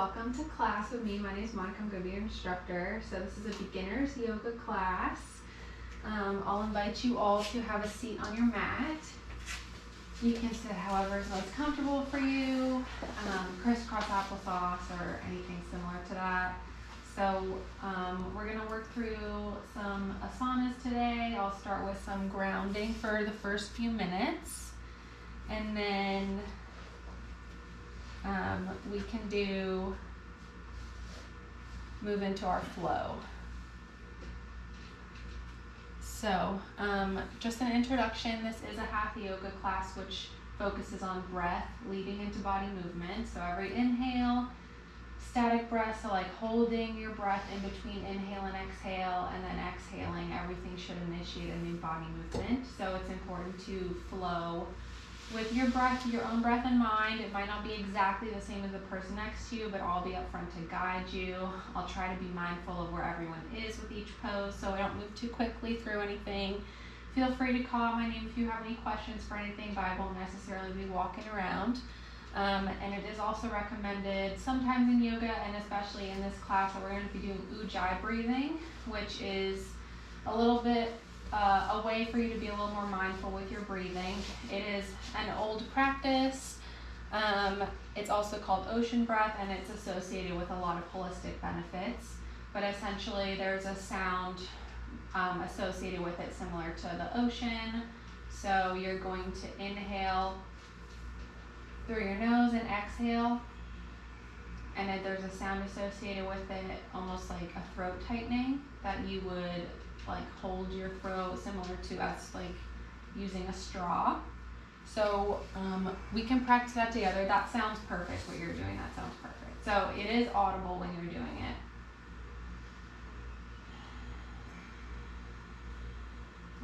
welcome to class with me. My name is Monica. I'm going to be your instructor. So this is a beginner's yoga class. I'll invite you all to have a seat on your mat. You can sit however is most comfortable for you, crisscross applesauce or anything similar to that. So we're going to work through some asanas today. I'll start with some grounding for the first few minutes, and then we can move into our flow. So just an introduction, this is a Hatha Yoga class which focuses on breath leading into body movement. So every inhale, static breath, so like holding your breath in between inhale and exhale, and then exhaling, everything should initiate a new body movement. So it's important to flow with your breath, your own breath in mind. It might not be exactly the same as the person next to you, but I'll be up front to guide you. I'll try to be mindful of where everyone is with each pose so I don't move too quickly through anything. Feel free to call my name if you have any questions for anything, but I won't necessarily be walking around. And it is also recommended sometimes in yoga, and especially in this class, that we're going to be doing ujjayi breathing, which is a little bit a way for you to be a little more mindful with your breathing. It is an old practice. It's also called ocean breath, and it's associated with a lot of holistic benefits. But essentially, there's a sound associated with it similar to the ocean. So you're going to inhale through your nose and exhale, and then there's a sound associated with it, almost like a throat tightening, that you would like hold your throat, similar to us like using a straw. So we can practice that together. That sounds perfect. What you're doing, that sounds perfect. So it is audible when you're doing it.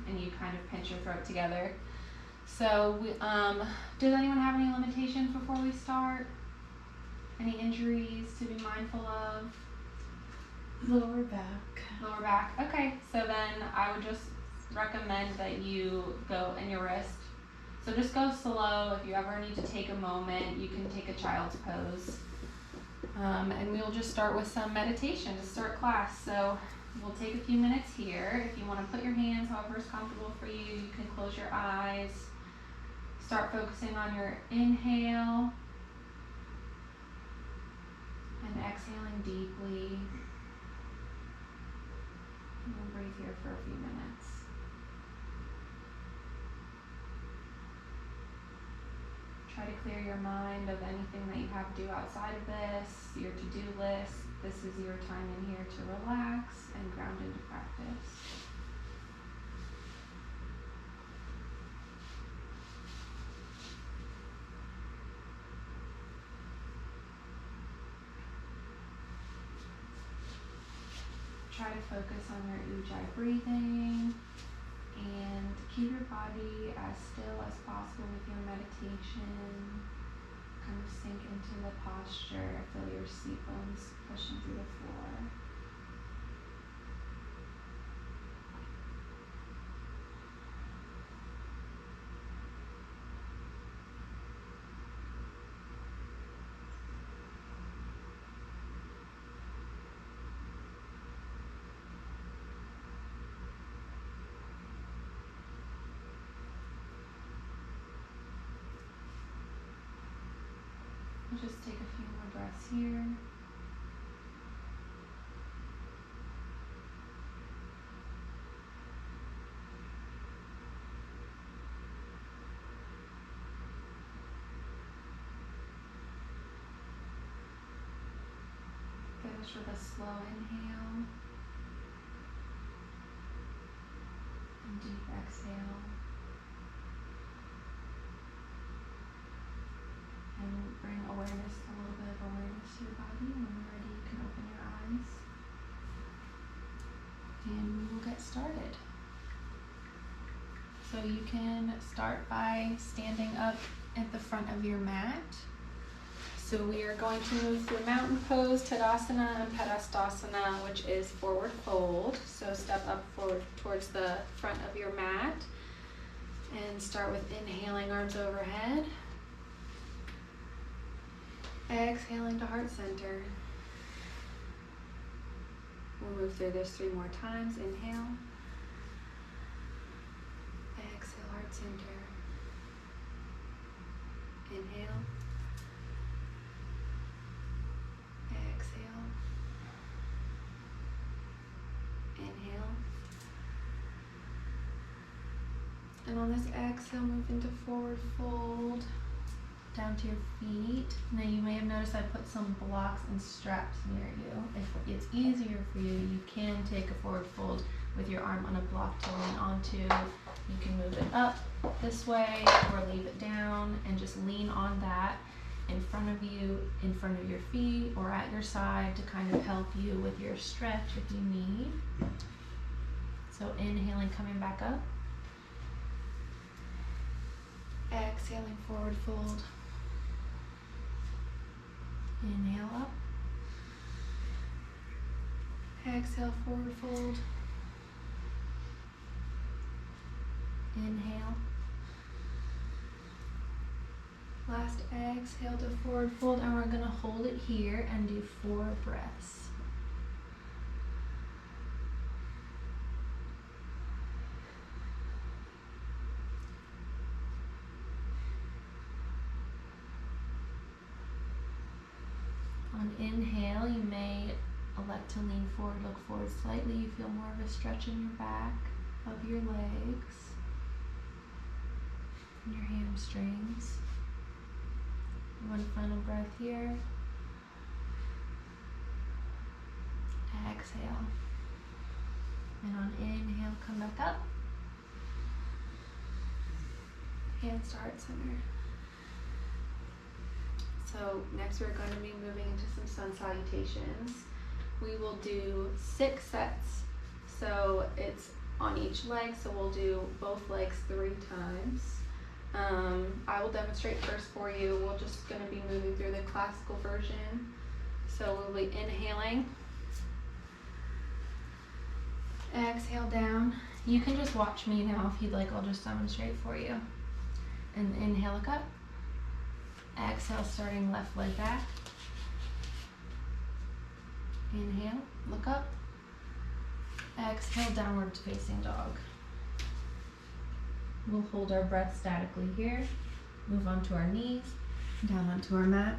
And you kind of pinch your throat together. So does anyone have any limitations before we start? Any injuries to be mindful of? Lower back. Lower back. Okay, so then I would just recommend that you go in your wrist. So just go slow. If you ever need to take a moment, you can take a child's pose. And we'll just start with some meditation to start class. So we'll take a few minutes here. If you want to put your hands however is comfortable for you, you can close your eyes. Start focusing on your inhale and exhaling deeply. And we'll breathe here for a few minutes. Try to clear your mind of anything that you have to do outside of this, your to-do list. This is your time in here to relax and ground into practice. Try to focus on your ujjayi breathing and keep your body as still as possible with your meditation. Kind of sink into the posture, feel your seat bones pushing through the floor. We'll just take a few more breaths here. Finish with a slow inhale and deep exhale. And bring awareness, a little bit of awareness to your body. When you're ready, you can open your eyes. And we will get started. So you can start by standing up at the front of your mat. So we are going to move through mountain pose, Tadasana, and Padastasana, which is forward fold. So step up forward towards the front of your mat and start with inhaling, arms overhead. Exhaling to heart center. We'll move through this 3 more times. Inhale. Exhale, heart center. Inhale. Exhale. Inhale. And on this exhale, move into forward fold. Down to your feet. Now you may have noticed I put some blocks and straps near you. If it's easier for you, you can take a forward fold with your arm on a block to lean onto. You can move it up this way or leave it down and just lean on that in front of you, in front of your feet or at your side to kind of help you with your stretch if you need. So inhaling, coming back up. Exhaling, forward fold. Inhale up. Exhale, forward fold. Inhale. Last exhale to forward fold, and we're going to hold it here and do 4 breaths. On inhale, you may elect to lean forward, look forward slightly. You feel more of a stretch in your back of your legs and your hamstrings. One final breath here. Exhale. And on inhale, come back up. Hands to heart center. So next we're going to be moving into some sun salutations. We will do 6 sets. So it's on each leg, so we'll do both legs 3 times. I will demonstrate first for you. We're just going to be moving through the classical version. So we'll be inhaling. Exhale down. You can just watch me now if you'd like. I'll just demonstrate for you. And inhale, look up. Exhale, starting left leg back. Inhale, look up. Exhale, downward facing dog. We'll hold our breath statically here. Move onto our knees, down onto our mat,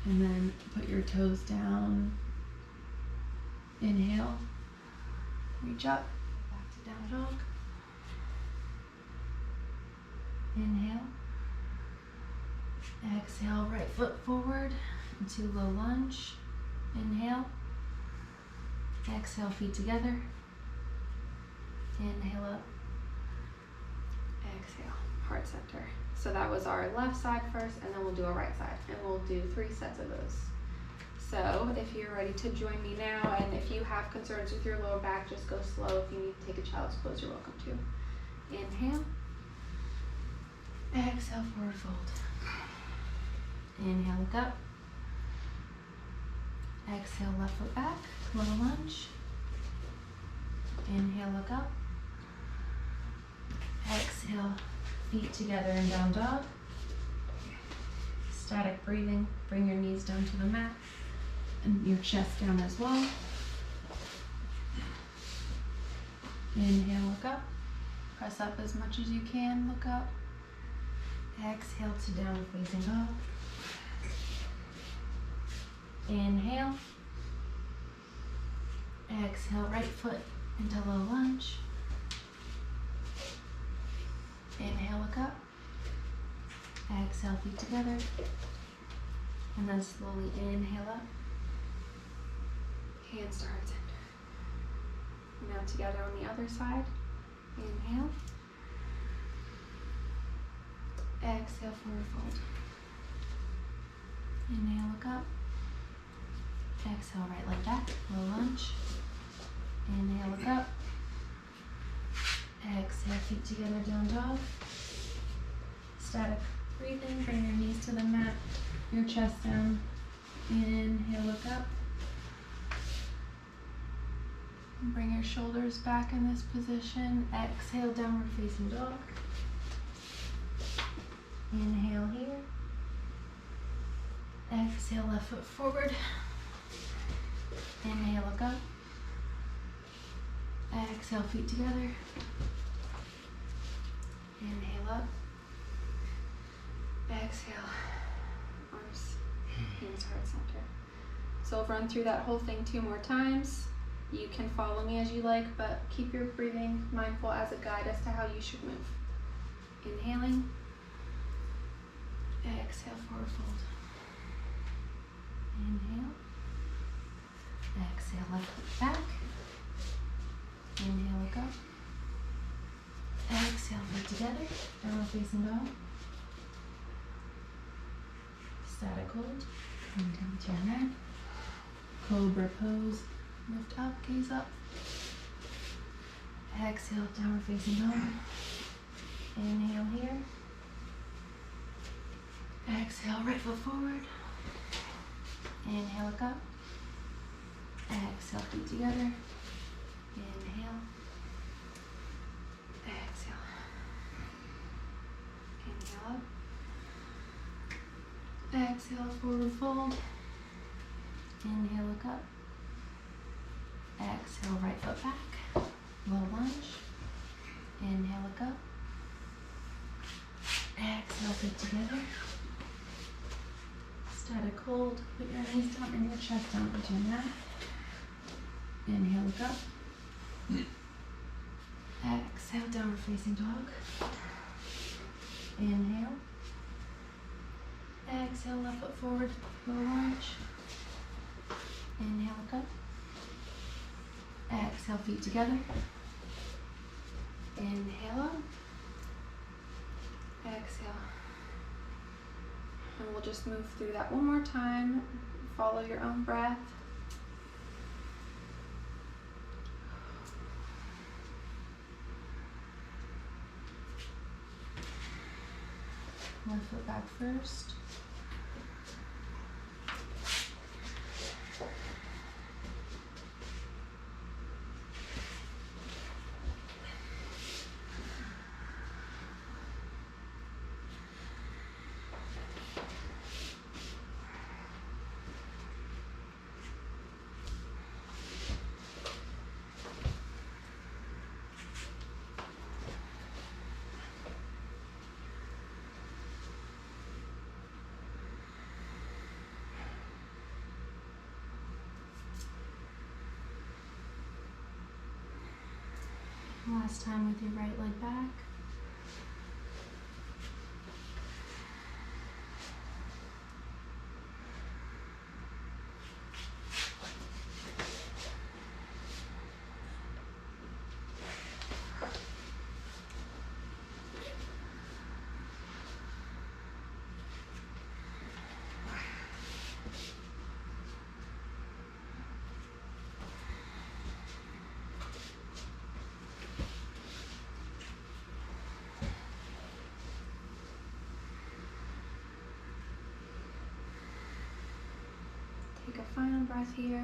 and then put your toes down. Inhale, reach up, back to down dog. Inhale. Exhale, right foot forward into low lunge. Inhale. Exhale, feet together. Inhale up. Exhale, heart center. So that was our left side first, and then we'll do our right side. And we'll do 3 sets of those. So if you're ready to join me now, and if you have concerns with your lower back, just go slow. If you need to take a child's pose, you're welcome to. Inhale. Exhale, forward fold. Inhale, look up. Exhale, left foot back, low lunge. Inhale, look up. Exhale, feet together in down dog. Static breathing, bring your knees down to the mat and your chest down as well. Inhale, look up. Press up as much as you can, look up. Exhale to downward facing dog. Inhale. Exhale, right foot into low lunge. Inhale, look up. Exhale, feet together. And then slowly inhale up. Hands to heart center. Now together on the other side. Inhale. Exhale, forward fold. Inhale, look up. Exhale, right leg back, low lunge. Inhale, look up. Exhale, feet together, down dog. Static breathing, bring your knees to the mat, your chest down. Inhale, look up. Bring your shoulders back in this position. Exhale, downward facing dog. Inhale here. Exhale, left foot forward. Inhale, look up. Exhale, feet together. Inhale up. Exhale, arms, hands, heart center. So I'll run through that whole thing 2 more times. You can follow me as you like, but keep your breathing mindful as a guide as to how you should move. Inhaling. Exhale, forward fold. Inhale. Exhale, left foot back. Inhale, look up. Exhale, feet together. Downward facing dog. Static hold. Come down to your neck. Cobra pose. Lift up, gaze up. Exhale, downward facing dog. Inhale here. Exhale, right foot forward. Inhale, look up. Exhale, feet together. Inhale. Exhale. Inhale up. Exhale, forward fold. Inhale, look up. Exhale, right foot back. Low lunge. Inhale, look up. Exhale, feet together. Static hold. Put your knees down and your chest down onto your mat. Inhale, look up. Exhale, downward facing dog. Inhale. Exhale, left foot forward, low lunge. Inhale, look up. Exhale, feet together. Inhale up. Exhale. And we'll just move through that one more time. Follow your own breath. Left foot back first. Last time with your right leg back. Take a final breath here.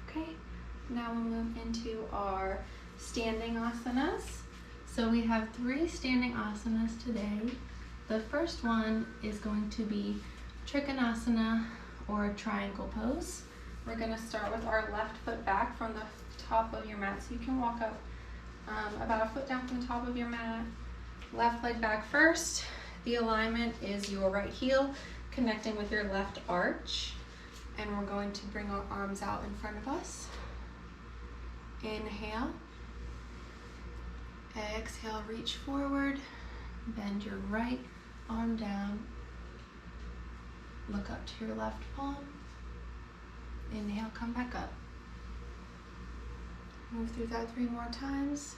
Okay, now we'll move into our standing asanas. So we have 3 standing asanas today. The first one is going to be Trikonasana, or a triangle pose. We're going to start with our left foot back from the top of your mat. So you can walk up about a foot down from the top of your mat. Left leg back first. The alignment is your right heel connecting with your left arch. And we're going to bring our arms out in front of us. Inhale. Exhale, reach forward. Bend your right arm down. Look up to your left palm. Inhale, come back up. Move through that 3 more times.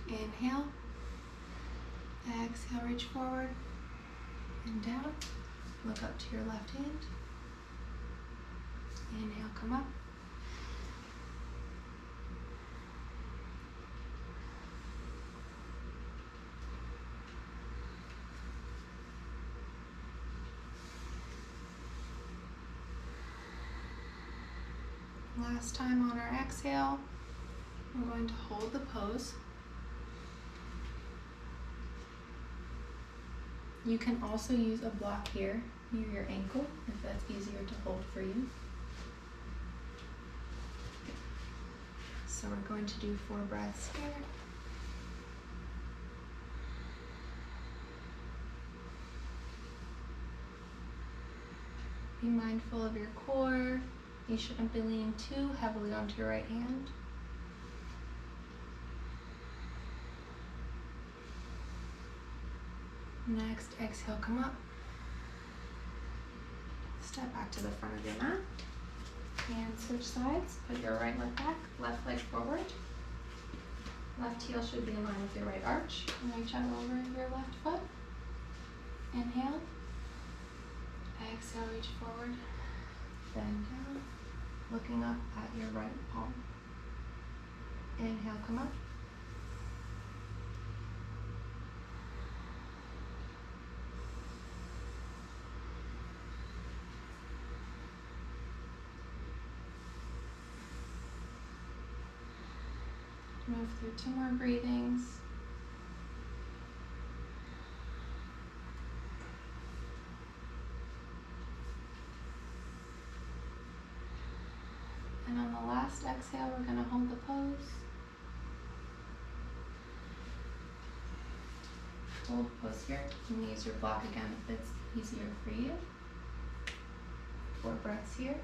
Inhale. Exhale, reach forward and down. Look up to your left hand. Inhale, come up. Last time on our exhale, we're going to hold the pose. You can also use a block here near your ankle if that's easier to hold for you. So we're going to do 4 breaths here. Be mindful of your core. You shouldn't be leaning too heavily onto your right hand. Next, exhale, come up. Step back to the front of your mat. And switch sides. Put your right leg back, left leg forward. Left heel should be in line with your right arch. And reach out over your left foot. Inhale. Exhale, reach forward. Bend down. Looking up at your right palm. Inhale, come up. Move through 2 more breathings. And on the last exhale, we're going to hold the pose. Hold pose here. You can use your block again if it's easier for you. 4 breaths here.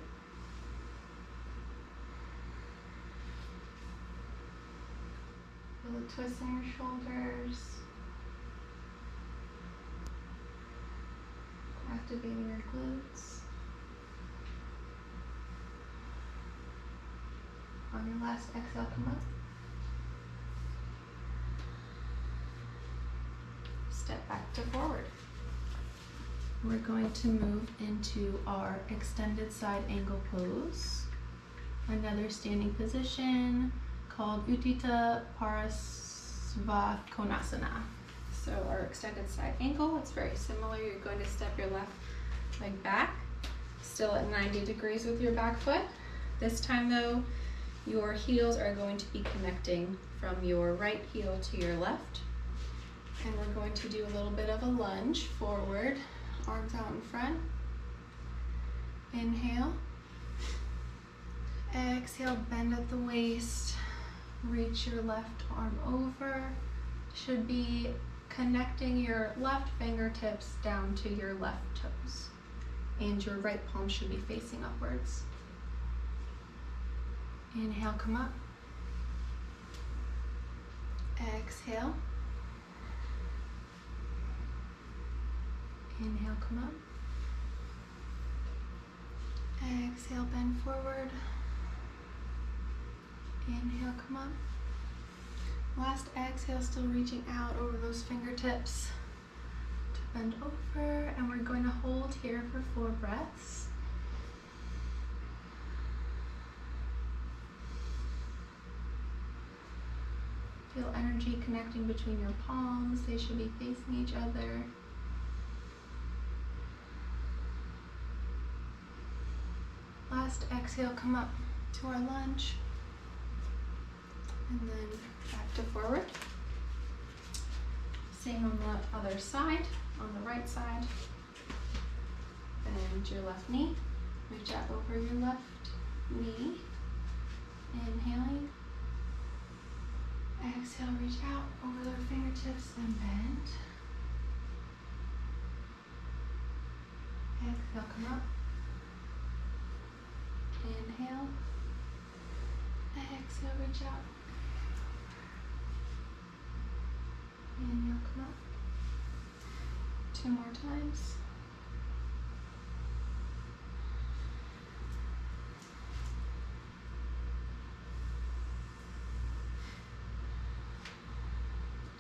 Feel a twist in your shoulders. Activating your glutes. On your last exhale, come up. Step back to forward. We're going to move into our extended side angle pose. Another standing position called Utthita Parasvakonasana. So our extended side angle, it's very similar. You're going to step your left leg back, still at 90 degrees with your back foot. This time though, your heels are going to be connecting from your right heel to your left. And we're going to do a little bit of a lunge forward, arms out in front. Inhale. Exhale, bend at the waist. Reach your left arm over. Should be connecting your left fingertips down to your left toes. And your right palm should be facing upwards. Inhale, come up. Exhale. Inhale, come up. Exhale, bend forward. Inhale, come up. Last exhale, still reaching out over those fingertips to bend over, and we're going to hold here for 4 breaths. Feel energy connecting between your palms. They should be facing each other. Last exhale, come up to our lunge. And then back to forward. Same on the other side, on the right side. Bend your left knee. Reach out over your left knee. Inhaling. Exhale, reach out over their fingertips and bend. Exhale, come up. Inhale. Exhale, reach out. Inhale, come up. 2 more times.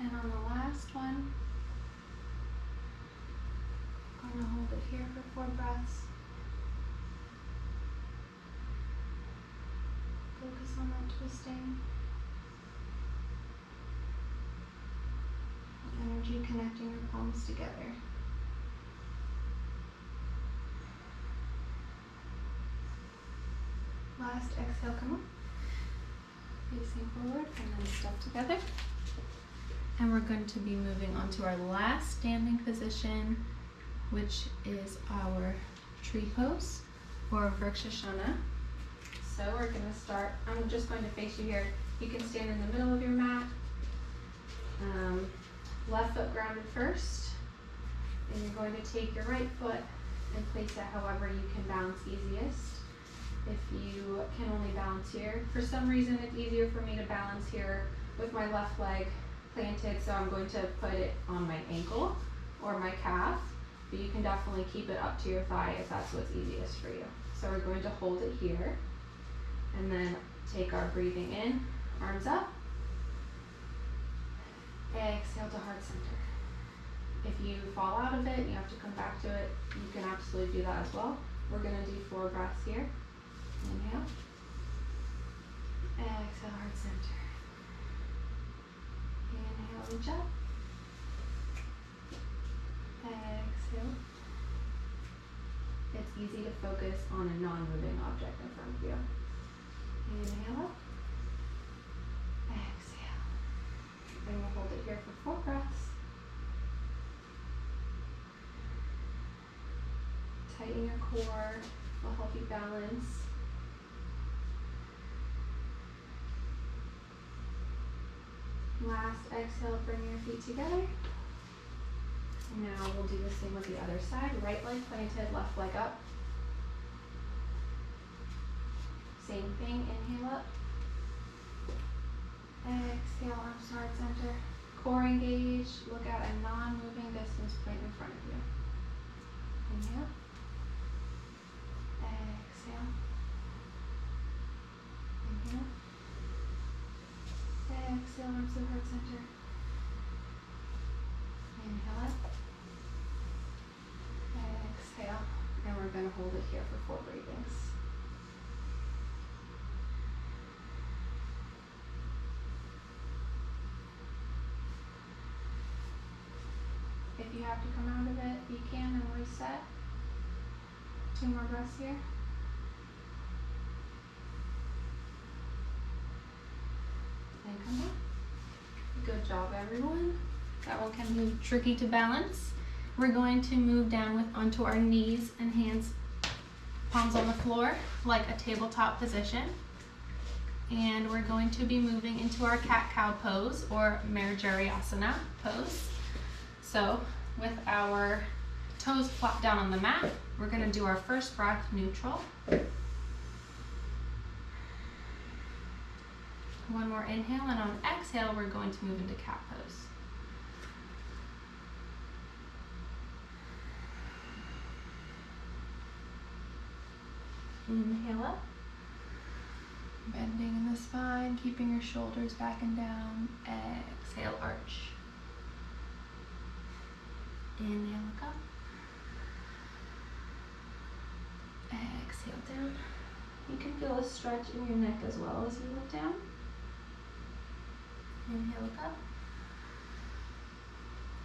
And on the last one, I'm going to hold it here for 4 breaths. Focus on that twisting. Energy connecting your palms together. Last exhale, come up. Facing forward and then step together. And we're going to be moving on to our last standing position, which is our tree pose or Vrikshasana. So we're going to start, I'm just going to face you here. You can stand in the middle of your mat. Left foot grounded first. And you're going to take your right foot and place it however you can balance easiest. If you can only balance here, for some reason it's easier for me to balance here with my left leg planted, so I'm going to put it on my ankle or my calf, but you can definitely keep it up to your thigh if that's what's easiest for you. So we're going to hold it here and then take our breathing in, arms up, exhale to heart center. If you fall out of it, you have to come back to it, you can absolutely do that as well. We're going to do 4 breaths here. Inhale, exhale, heart center. Inhale, reach up. Exhale. It's easy to focus on a non-moving object in front of you. Inhale up. Exhale. And we'll hold it here for 4 breaths. Tighten your core, will help you balance. Last exhale, bring your feet together. Now we'll do the same with the other side. Right leg planted, left leg up. Same thing, inhale up. Exhale, arms to heart center. Core engaged, look at a non-moving distance point in front of you. Inhale. Exhale. Inhale. Exhale, arms to heart center. Inhale up. Exhale. And we're going to hold it here for 4 breathings. If you have to come out of it, you can, and reset. 2 more breaths here. And come back. Good job, everyone. That one can be tricky to balance. We're going to move down onto our knees and hands, palms on the floor, like a tabletop position. And we're going to be moving into our cat-cow pose or Marjarasana pose. So with our toes flat down on the mat, we're going to do our first breath neutral. One more inhale, and on exhale, we're going to move into cat pose. Inhale up, bending in the spine, keeping your shoulders back and down. Exhale, arch. Inhale, look up. Exhale, down. You can feel a stretch in your neck as well as you look down. Inhale, look up.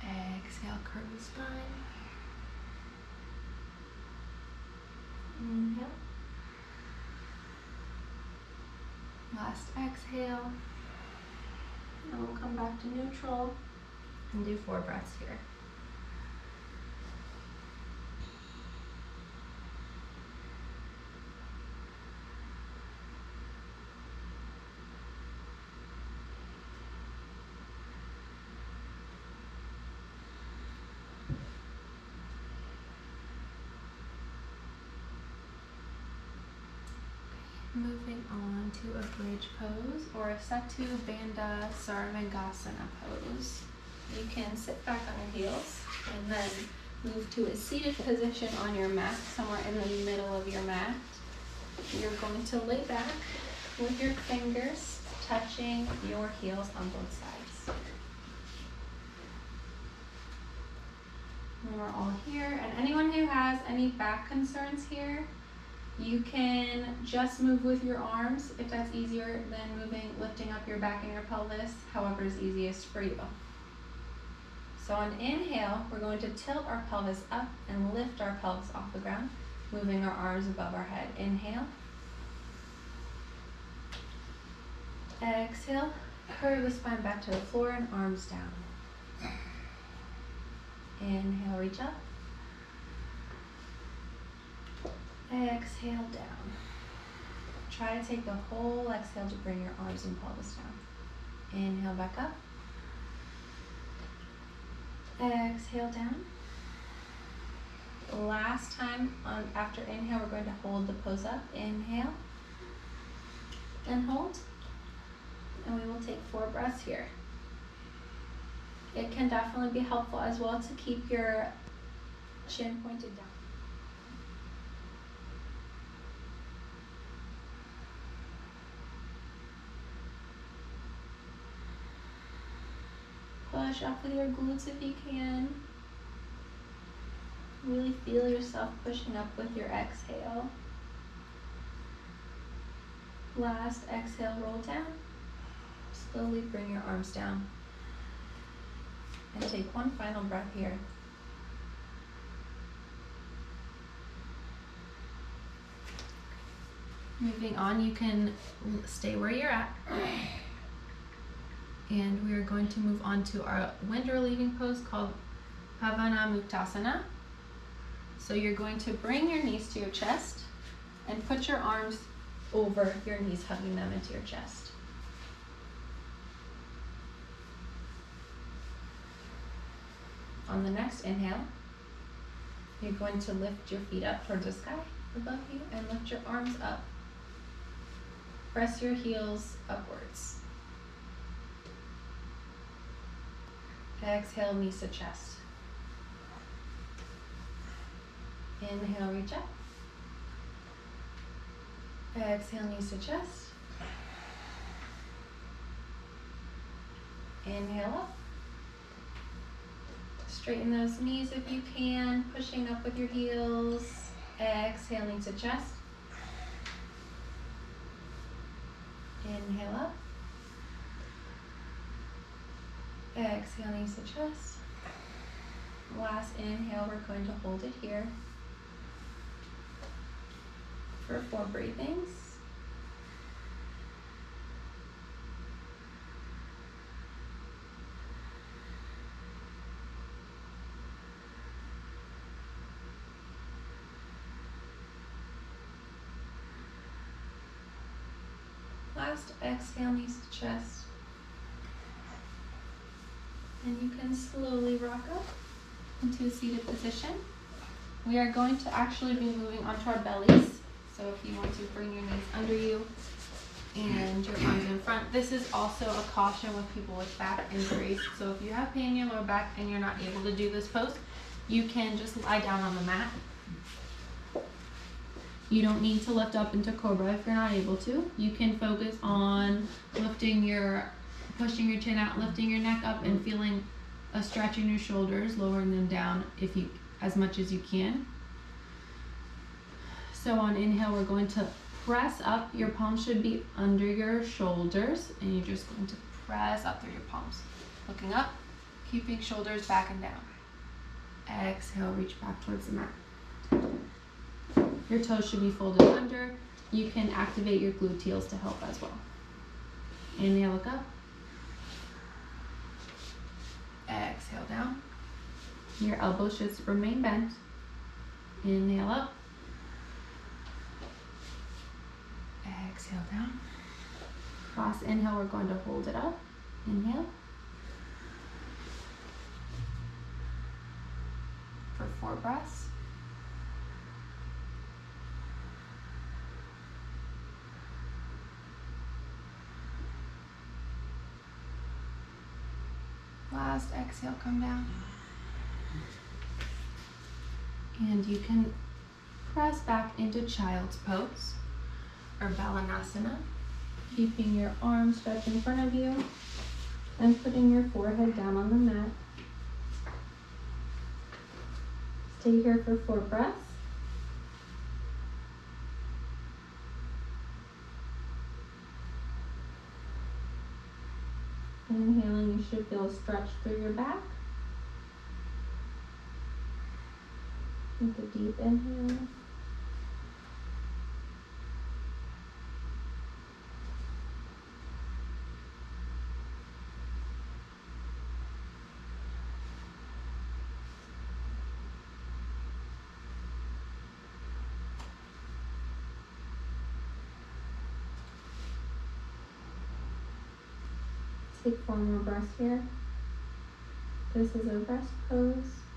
Exhale, curve the spine. Inhale. Last exhale. And we'll come back to neutral and do 4 breaths here. Moving on to a bridge pose or a Setu Bandha Sarvangasana pose. You can sit back on your heels and then move to a seated position on your mat, somewhere in the middle of your mat. You're going to lay back with your fingers touching your heels on both sides. And we're all here. And anyone who has any back concerns here, you can just move with your arms if that's easier than lifting up your back and your pelvis, however is easiest for you. So on inhale, we're going to tilt our pelvis up and lift our pelvis off the ground, moving our arms above our head. Inhale. Exhale, curve the spine back to the floor and arms down. Inhale, reach up. Exhale, down. Try to take the whole exhale to bring your arms and pelvis down. Inhale, back up. Exhale, down. Last time, after inhale, we're going to hold the pose up. Inhale and hold. And we will take 4 breaths here. It can definitely be helpful as well to keep your chin pointed down. Push up with your glutes if you can. Really feel yourself pushing up with your exhale. Last exhale, roll down. Slowly bring your arms down. And take one final breath here. Moving on, you can stay where you're at. And we are going to move on to our wind relieving pose called Pavanamuktasana. So you're going to bring your knees to your chest and put your arms over your knees, hugging them into your chest. On the next inhale, you're going to lift your feet up towards the sky above you and lift your arms up. Press your heels upwards. Exhale, knees to chest. Inhale, reach up. Exhale, knees to chest. Inhale up. Straighten those knees if you can, pushing up with your heels. Exhale, knees to chest. Inhale up. Exhale, knees to chest. Last inhale, we're going to hold it here for 4 breathings. Last exhale, knees to chest. And you can slowly rock up into a seated position. We are going to actually be moving onto our bellies. So if you want to bring your knees under you and your arms in front. This is also a caution with people with back injuries. So if you have pain in your lower back and you're not able to do this pose, you can just lie down on the mat. You don't need to lift up into cobra if you're not able to. You can focus on pushing your chin out, lifting your neck up, and feeling a stretch in your shoulders, lowering them down as much as you can. So on inhale, we're going to press up. Your palms should be under your shoulders, and you're just going to press up through your palms. Looking up, keeping shoulders back and down. Exhale, reach back towards the mat. Your toes should be folded under. You can activate your gluteals to help as well. Inhale, look up. Exhale, down. Your elbows should remain bent. Inhale up. Exhale, down. Last inhale, we're going to hold it up. Inhale. For 4 breaths. Last exhale, come down. And you can press back into child's pose or balanasana, keeping your arms stretched in front of you and putting your forehead down on the mat. Stay here for 4 breaths. Inhaling, you should feel a stretch through your back. Take a deep inhale. take 4 more breaths here. This is a rest pose.